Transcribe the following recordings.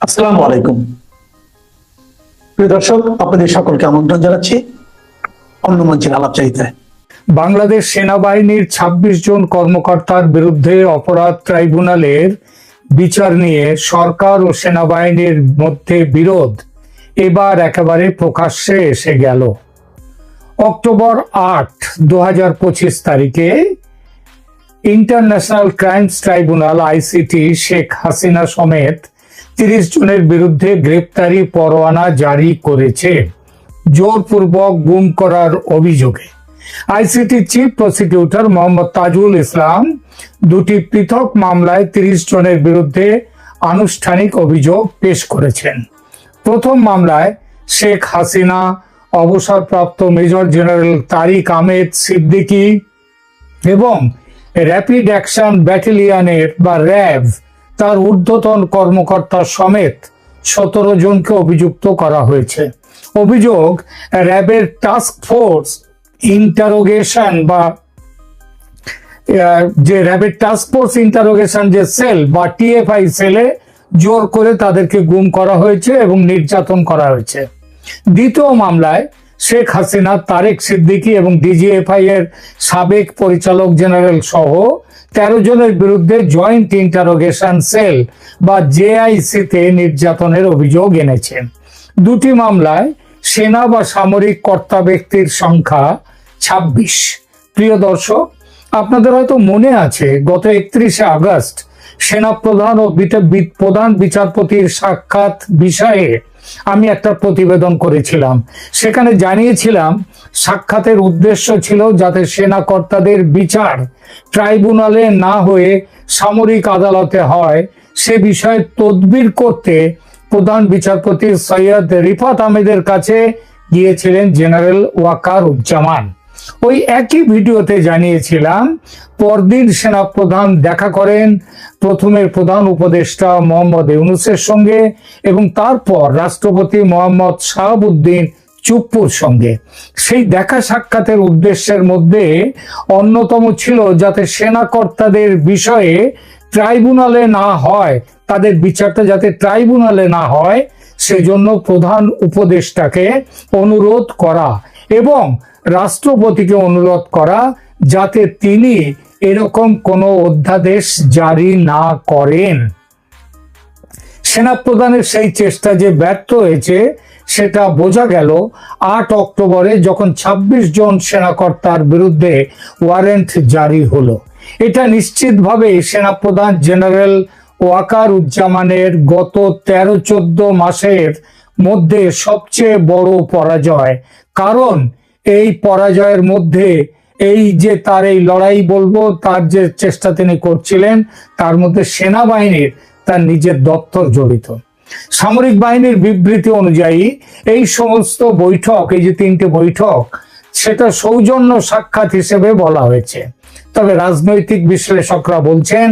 আসসালামু আলাইকুম প্রিয় দর্শক, আপনাদের সকলকে আমন্ত্রণ জানাচ্ছি অন্য মঞ্চের আলাপচারিতায়। বাংলাদেশ সেনাবাহিনীর ২৬ জন কর্মকর্তার বিরুদ্ধে অপরাধ ট্রাইব্যুনালের বিচার নিয়ে সরকার ও সেনাবাহিনীর মধ্যে বিরোধ এবার একেবারে প্রকাশ্যে এসে গেল। অক্টোবর ৮, ২০২৫ তারিখে international crimes tribunal ICT Sheikh Hasina সমেত ৩০ জনের বিরুদ্ধে গ্রেপ্তারি পরোয়ানা জারি করেছে জোরপূর্বক গুম করার অভিযোগে। ICT chief prosecutor Mohammad Tajul Islam দুটি পৃথক মামলায় ৩০ জনের বিরুদ্ধে আনুষ্ঠানিক অভিযোগ পেশ করেছেন। প্রথম মামলায় শেখ হাসিনা, অবসরপ্রাপ্ত মেজর জেনারেল তারিক আহমেদ সিদ্দিকী এবং র্যাপিড অ্যাকশন ব্যাটালিয়নের বা র্যাব তার ঊর্ধ্বতন কর্মকর্তা সমেত ১৭ জনকে অভিযুক্ত করা হয়েছে। অভিযোগ, র্যাবের টাস্ক ফোর্স ইন্টারোগেশন বা যে র্যাবের টাস্ক ফোর্স ইন্টারোগেশন যে সেল বা টিএফআই সেলে জোর করে তাদেরকে গুম করা হয়েছে এবং নির্যাতন করা হয়েছে। দ্বিতীয় মামলায় শেখ হাসিনা, তারেক সিদ্দিকী এবং ডিজিএফআই এর সাবেক পরিচালক জেনারেল সহ ১৩ জনের বিরুদ্ধে জয়েন্ট ইন্টারোগেশন সেল বা জেআইসিতে নির্যাতনের অভিযোগ এনেছে। দুটি মামলায় সেনা বা সামরিক কর্তা ব্যক্তির সংখ্যা ২৬। প্রিয় দর্শক, আপনাদের হয়তো মনে আছে গত ৩১শে আগস্ট সেনা প্রধান ও প্রধান বিচারপতির সাক্ষাৎ বিষয়ে আমি একটা প্রতিবেদন করেছিলাম। সেখানে জানিয়েছিলাম সাক্ষাতের উদ্দেশ্য ছিল যাতে সেনা কর্তাদের বিচার ট্রাইব্যুনালে না হয়ে সামরিক আদালতে হয় সে বিষয়ে তদবির করতে প্রধান বিচারপতি সৈয়দ রিফাত আহমেদের কাছে গিয়েছিলেন জেনারেল ওয়াকারুজ্জামান। ওই একই ভিডিওতে জানিয়েছিলাম পরদিন সেনা প্রধান দেখা করেন প্রথমে প্রধান উপদেষ্টা মোহাম্মদ ইউনূসের সঙ্গে এবং তারপর রাষ্ট্রপতি মোহাম্মদ শাহাবুদ্দিন চুপ্পুর সঙ্গে। সেই দেখা সাক্ষাতের উদ্দেশ্যের মধ্যে অন্যতম ছিল যাতে সেনা কর্তাদের বিষয়ে ট্রাইব্যুনালে না হয়, তাদের বিচারটা যাতে ট্রাইব্যুনালে না হয় সেজন্য প্রধান উপদেষ্টাকে অনুরোধ করা এবং রাষ্ট্রপতিকে অনুরোধ করা যাতে তিনি এরকম কোনো অধ্যাদেশ জারি না করেন। সেনাপ্রধানের সেই চেষ্টা যে ব্যর্থ হয়েছে সেটা বোঝা গেল ৮ অক্টোবরে যখন ২৬ জন সেনাকর্তার বিরুদ্ধে ওয়ারেন্ট জারি হলো। এটা নিশ্চিতভাবে সেনাপ্রধান জেনারেল ওয়াকারুজ্জামানের গত ১৩-১৪ মাসের মধ্যে সবচেয়ে বড় পরাজয়। কারণ এই পরাজয়ের মধ্যে এই যে তার এই লড়াই বলবো, তার যে চেষ্টা তিনি করছিলেন তার মধ্যে সেনাবাহিনীর তার নিজের দপ্তর জড়িত। সামরিক বাহিনীর বিবৃতি অনুযায়ী এই সমস্ত বৈঠক, এই যে ৩টে বৈঠক, সেটা সৌজন্য সাক্ষাৎ হিসেবে বলা হয়েছে। তবে রাজনৈতিক বিশ্লেষকরা বলছেন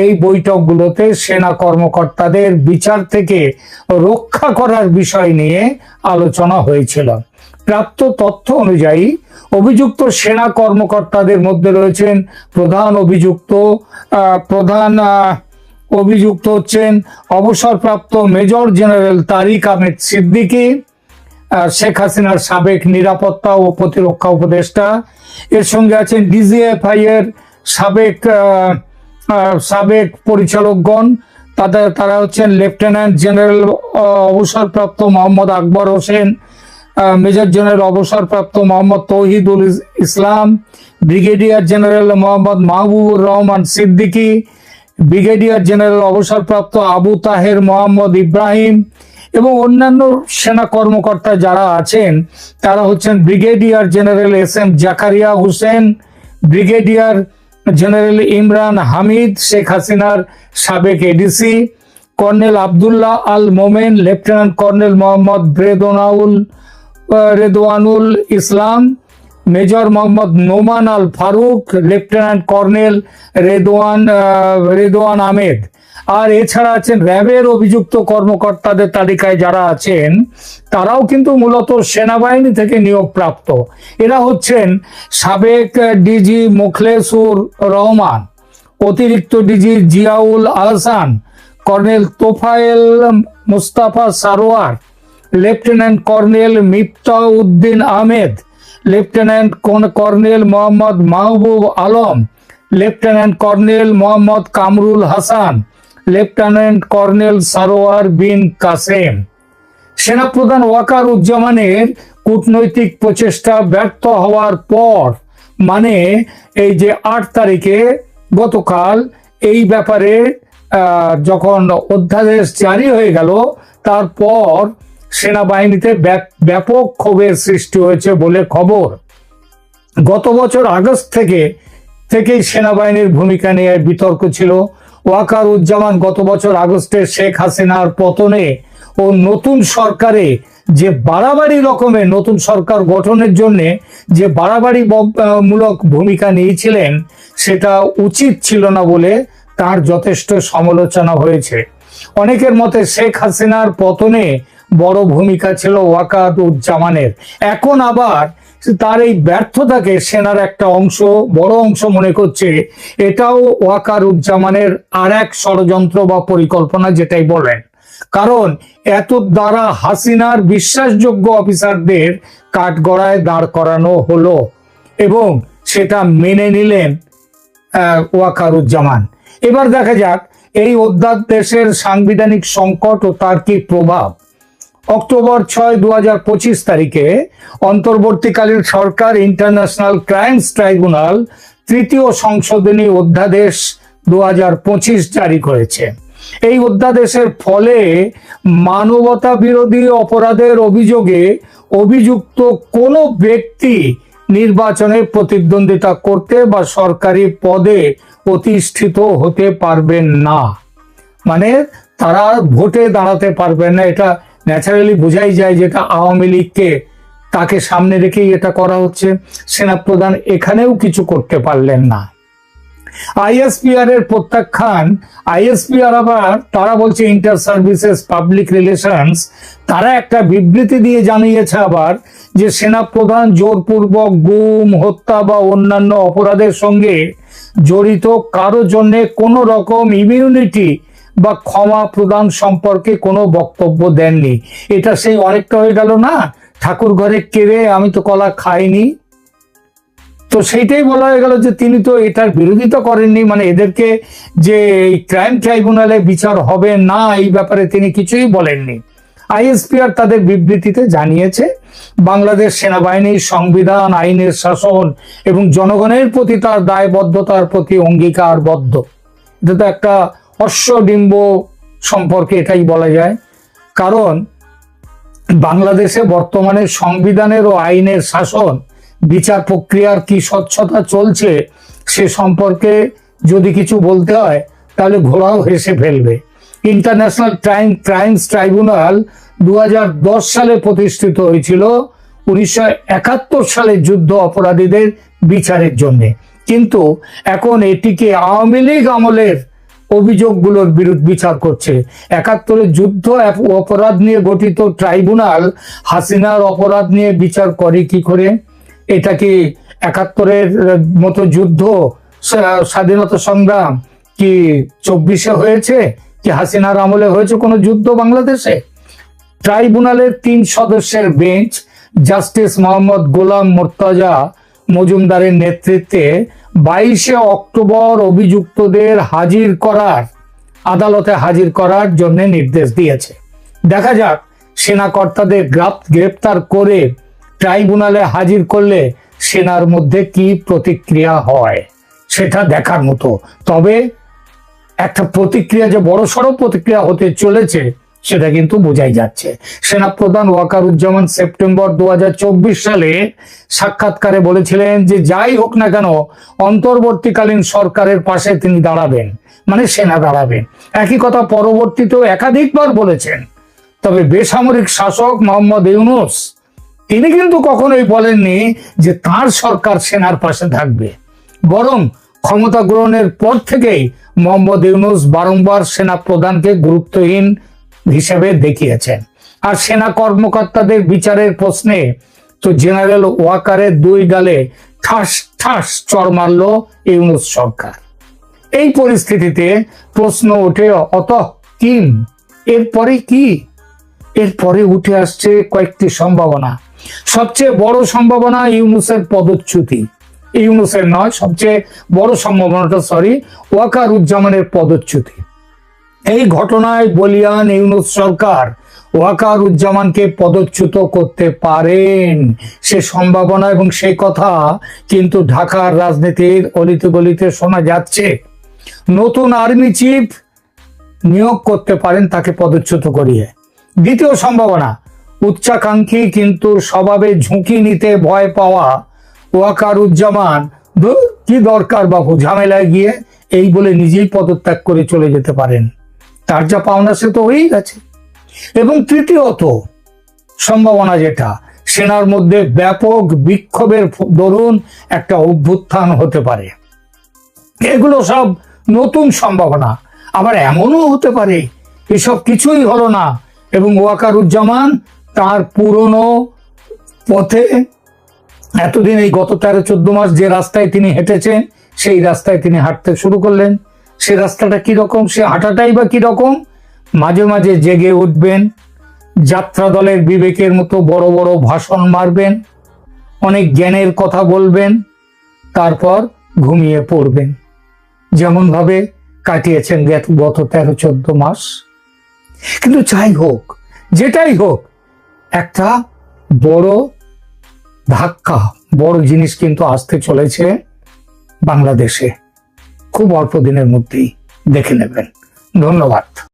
এই বৈঠকগুলোতে সেনা কর্মকর্তাদের বিচার থেকে রক্ষা করার বিষয় নিয়ে আলোচনা হয়েছিল। প্রাপ্ত তথ্য অনুযায়ী অভিযুক্ত সেনা কর্মকর্তাদের মধ্যে রয়েছেন প্রধান অভিযুক্ত হচ্ছেন অবসরপ্রাপ্ত মেজর জেনারেল তারিক আহমেদ সিদ্দিকী, শেখ হাসিনার সাবেক নিরাপত্তা ও প্রতিরক্ষা উপদেষ্টা। এর সঙ্গে আছেন ডিজিএফআই এর সাবেক পরিচালকগণ। তারা হচ্ছেন লেফটেন্যান্ট জেনারেল অবসরপ্রাপ্ত মোহাম্মদ আকবর হোসেন, মেজর জেনারেল অবসরপ্রাপ্ত Mohammad Touhidul Islam, brigadier general Mohammad Mahbubur Rahman Siddiqui, brigadier general অবসরপ্রাপ্ত আবু তাহের মোহাম্মদ ইব্রাহিম এবং অন্যান্য সেনা কর্মকর্তা যারা আছেন তারা হচ্ছেন brigadier general SM. Zakaria Hossain, brigadier general Imran Hamid, Sheikh হাসিনার সাবেক এডিসি, কর্নেল আবদুল্লাহ আল মোমেন, লেফটেন্যান্ট কর্নেল মোহাম্মদ রেদওয়ানুল ইসলাম, major Mohammad Noman Al Faruk, lieutenant colonel Redwan Ahmed. আর এছাড়া আছেন র্যাবের অভিযুক্ত কর্মকর্তাদের তালিকায় যারা আছেন তারাও কিন্তু মূলত সেনাবাহিনী থেকে নিয়োগপ্রাপ্ত। এরা হচ্ছেন সাবেক ডিজি মোখলেসুর রহমান, অতিরিক্ত DG Ziaul Ahsan, colonel Tofayel Mustafa Sarwar, lieutenant colonel Mifta Uddin Ahmed, lieutenant colonel Mohammad Mahbub Alam, lieutenant colonel Mohammad Kamrul Hasan, lieutenant colonel Sarwar Bin Kasem. সেনাপ্রধান ওয়াকার উজ্জামানের কূটনৈতিক প্রচেষ্টা ব্যর্থ হওয়ার পর, মানে এই যে 8 তারিখে গতকাল এই ব্যাপারে যখন অধ্যাদেশ জারি হয়ে গেল, তারপর সেনাবাহিনীতে ব্যাপক ক্ষোভের সৃষ্টি হয়েছে বলে খবর। গত বছর আগস্ট থেকেই সেনাবাহিনীর ভূমিকা নিয়ে বিতর্ক ছিল। ওয়াকার উজ্জামান গত বছর আগস্টে শেখ হাসিনার পতনে ও নতুন সরকারে যে বাড়াবাড়ি রকমের নতুন সরকার গঠনের জন্য যে বাড়াবাড়ি মূলক ভূমিকা নিয়েছিলেন, সেটা উচিত ছিল না বলে তার যথেষ্ট সমালোচনা হয়েছে। অনেকের মতে শেখ হাসিনার পতনে বড় ভূমিকা ছিল ওয়াকার উজ্জামানের। এখন আবার তার এই ব্যর্থতাকে সেনার একটা বড় অংশ মনে করছে এটাও ওয়াকার উজ্জামানের আর এক ষড়যন্ত্র বা পরিকল্পনা, যেটাই বলেন। কারণ এত দ্বারা হাসিনার বিশ্বাসযোগ্য অফিসারদের কাঠগড়ায় দাঁড় করানো হলো এবং সেটা মেনে নিলেন ওয়াকার উজ্জামান। এবার দেখা যাক এই অধ্যাদেশের সাংবিধানিক সংকট ও তার কি প্রভাব। অক্টোবর 6, 2025 তারিখে অন্তর্বর্তীকালীন সরকার ইন্টারন্যাশনাল ক্রাইমস ট্রাইব্যুনাল 3য় সংশোধনী অধ্যাদেশ 2025 জারি করেছে। এই অধ্যাদেশের ফলে মানবতা বিরোধী অপরাধের অভিযোগে অভিযুক্ত কোনো ব্যক্তি নির্বাচনে প্রতিদ্বন্দ্বিতা করতে বা সরকারি পদে প্রতিষ্ঠিত হতে পারবেন না। মানে তারা ভোটে দাঁড়াতে পারবেন না। এটা ন্যাচারালি বোঝাই যায় যেটা আওয়ামী লীগকে তাকে সামনে রেখেই এটা করা হচ্ছে। সেনাপ্রধান এখানেও কিছু করতে পারলেন না। আইএসপিআর এর প্রত্যাখ্যান। আইএসপিআর আবার তারা বলছে ইন্টার সার্ভিসেস পাবলিক রিলেশনস, তারা একটা বিবৃতি দিয়ে জানিয়েছে আবার যে সেনাপ্রধান জোরপূর্বক গুম, হত্যা বা অন্যান্য অপরাধের সঙ্গে জড়িত কারো জন্য কোনো রকম ইমিউনিটি বা ক্ষমা প্রদান সম্পর্কে কোনো বক্তব্য দেননি। এটা সেই অনেকটা হয়ে গেল না, ঠাকুর ঘরে কেড়ে আমি তো কলা খাইনি। তো সেইটাই বলা হয়ে গেল যে তিনি তো এটার বিরোধিতা করেননি, মানে এদেরকে যে ক্রাইম ট্রাইব্যুনালে বিচার হবে না এই ব্যাপারে তিনি কিছুই বলেননি। আইএসপিআর তাদের বিবৃতিতে জানিয়েছে বাংলাদেশ সেনাবাহিনীর সংবিধান, আইনের শাসন এবং জনগণের প্রতি তার দায়বদ্ধতার প্রতি অঙ্গীকারবদ্ধ। এটা তো একটা অশ্বডিম্ব সম্পর্কে এটাই বলা যায়। কারণ বাংলাদেশে বর্তমানে সংবিধানের ও আইনের শাসন, বিচার প্রক্রিয়ার কি স্বচ্ছতা চলছে সে সম্পর্কে যদি কিছু বলতে হয় তাহলে ঘোড়াও হেসে ফেলবে। ইন্টারন্যাশনাল ক্রাইমস ট্রাইব্যুনাল 2010 সালে প্রতিষ্ঠিত হয়েছিল 1971 সালে যুদ্ধ অপরাধীদের বিচারের জন্য, কিন্তু এখন এটিকে আওয়ামী লীগ আমলের অভিযোগগুলোর বিরুদ্ধে বিচার করছে। 71 যুদ্ধ অপরাধ নিয়ে গঠিত ট্রাইব্যুনাল হাসিনার অপরাধ নিয়ে বিচার করে কি করে? এটা কি 71 মতো যুদ্ধ, স্বাধীনতা সংগ্রাম কি 24-এ হয়েছে, কি হাসিনার আমলে হয়েছে কোনো যুদ্ধ বাংলাদেশে? ট্রাইব্যুনালের 3 সদস্যের বেঞ্চ জাস্টিস মোহাম্মদ গোলাম মোর্তজা মজুমদারের নেতৃত্বে 22 অক্টোবর অভিযুক্তদের আদালতে হাজির করার জন্য নির্দেশ দিয়েছে। দেখা যাক সেনা কর্তাদের গ্রেপ্তার করে ট্রাইব্যুনালে হাজির করলে সেনার মধ্যে কি প্রতিক্রিয়া হয় সেটা দেখার মতো। তবে একটা প্রতিক্রিয়া যে বড়সড় প্রতিক্রিয়া হতে চলেছে সেটা কিন্তু বোঝাই যাচ্ছে। সেনাপ্রধান ওয়াকার উজ্জামান সেপ্টেম্বর 2024 সালে সাক্ষাৎকারে বলেছিলেন যে যাই হোক না কেন অন্তর্বর্তীকালীন সরকারের পাশে তিনি দাঁড়াবেন, মানে সেনা দাঁড়াবেন। একই কথা পরবর্তীতেও একাধিকবার বলেছেন। তবে বেসামরিক শাসক মোহাম্মদ ইউনূস তিনি কিন্তু কখনোই বলেননি যে তার সরকার সেনার পাশে থাকবে, বরং ক্ষমতা গ্রহণের পর থেকেই মোহাম্মদ ইউনূস বারংবার সেনা প্রধানকে গুরুত্বহীন হিসেবে দেখিয়েছেন। আর সেনা কর্মকর্তাদের বিচারের প্রশ্নে তো জেনারেল ওয়াকারের 2 গালে ঠাস ঠাস চড় মারল ইউনূস সরকার। এই পরিস্থিতিতে প্রশ্ন ওঠে স্কিম, এরপরে কি? এরপরে উঠে আসছে কয়েকটি সম্ভাবনা। সবচেয়ে বড় সম্ভাবনা ইউনূসের পদচ্যুতি। ইউনূসের নয়, সবচেয়ে বড় সম্ভাবনাটা ওয়াকারুজ্জামানের পদচ্যুতি। এই ঘটনায় বলিয়ান ইউনূস সরকার ওয়াকারুজ্জামানকে পদচ্যুত করতে পারেন, সে সম্ভাবনা এবং সেই কথা কিন্তু ঢাকার রাজনীতির অলিতে গলিতে শোনা যাচ্ছে। নতুন আর্মি চিফ নিয়োগ করতে পারেন তাকে পদচ্যুত করিয়ে। দ্বিতীয় সম্ভাবনা, উচ্চাকাঙ্ক্ষী কিন্তু স্বভাবে ঝুঁকি নিতে ভয় পাওয়া ওয়াকারুজ্জামান কি দরকার বাবু, ঝামেলায় গিয়ে এই বলে নিজেই পদত্যাগ করে চলে যেতে পারেন। তার যা পাওনা সে তো হয়েই গেছে। এবং তৃতীয়ত সম্ভাবনা যেটা, সেনার মধ্যে ব্যাপক বিক্ষোভের দরুন একটা অভ্যুত্থান হতে পারে। এগুলো সব নতুন সম্ভাবনা। আবার এমনও হতে পারে এসব কিছুই হলো না এবং ওয়াকারুজ্জামান তার পুরনো পথে এতদিন এই গত 13-14 মাস যে রাস্তায় তিনি হেঁটেছেন সেই রাস্তায় তিনি হাঁটতে শুরু করলেন। সে রাস্তাটা কিরকম, সে হাঁটাটাই বা কিরকম? মাঝে মাঝে জেগে উঠবেন, যাত্রা দলের বিবেকের মতো বড় বড় ভাষণ মারবেন, অনেক জ্ঞানের কথা বলবেন, তারপর ঘুমিয়ে পড়বেন, যেমন ভাবে কাটিয়েছেন গত 13-14 মাস। কিন্তু যাই হোক, যেটাই হোক, একটা বড় ধাক্কা, বড় জিনিস কিন্তু আসতে চলেছে বাংলাদেশে, খুব অল্প দিনের মধ্যেই, দেখে নেবেন। ধন্যবাদ।